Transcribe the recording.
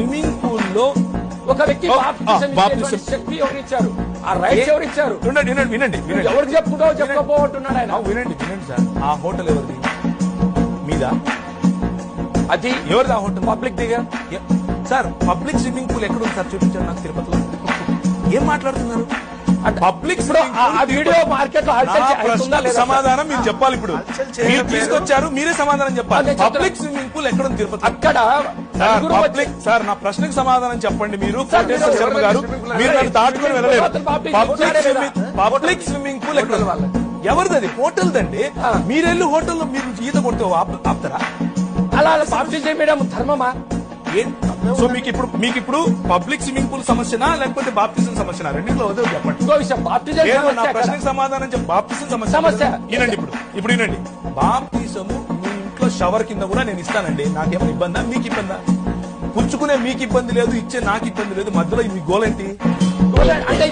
Swimming pool లో ఒక వ్యక్తి బాప్టిజం శక్తి ఎవరిచ్చారు? ఆ రైట్స్ ఎవరిచ్చారు? వినండి ఎవరికి చెప్పుకుంటావు చెప్పుకోపోతున్నాడు ఆయన. వినండి సార్. ఆ హోటల్ ఎవరిది? మీదా? అది ఎవరిది ఆ హోటల్? పబ్లిక్ దిగా సార్ పబ్లిక్ స్విమ్మింగ్ పూల్ ఎక్కడ ఉంది సార్? చూపించారు నాకు తిరుపతిలో. ఏం మాట్లాడుతున్నారు? పబ్లిక్ వీడియో మార్కెట్ లో సమాధానం మీరు చెప్పాలి. ఇప్పుడు మీరు తీసుకొచ్చారు, మీరే సమాధానం చెప్పాలి. పబ్లిక్ స్విమ్మింగ్ పూల్ ఎక్కడ ఉంది తిరుపతి? అక్కడ పబ్లిక్ సార్ నా ప్రశ్నకు సమాధానం చెప్పండి. మీరు కోటేశ్వర శర్మ గారు, మీరు నన్ను దాటుకుని వెళ్ళలేరు. పబ్లిక్ స్విమ్మింగ్ పూల్ ఎక్కడ? ఎవరిది? అది హోటల్దండి. మీరెళ్ళి హోటల్లో మీరు ఈత కొడితే ఆపుతారా? అలా బాప్టిజం చేయడం ధర్మమా? సో మీకు ఇప్పుడు పబ్లిక్ స్విమ్మింగ్ పూల్ సమస్యనా లేకపోతే బాప్టిజం సమస్యనా? రెండింటిలో వద్దు చెప్పండి. ఇంకో విషయం, బాప్టిజం నా ప్రశ్నకు సమాధానం చెప్పి బాప్టిజం సమస్య వినండి. ఇప్పుడు వినండి. బాప్టిజము మీ ఇంట్లో షవర్ కింద కూడా నేను ఇస్తానండి. నాకేమైనా ఇబ్బందా? మీకు ఇబ్బందా? పుచ్చుకునే మీకు ఇబ్బంది లేదు, ఇచ్చే నాకు ఇబ్బంది లేదు. మధ్యలో మీ గోల్ ఏంటి? అంటే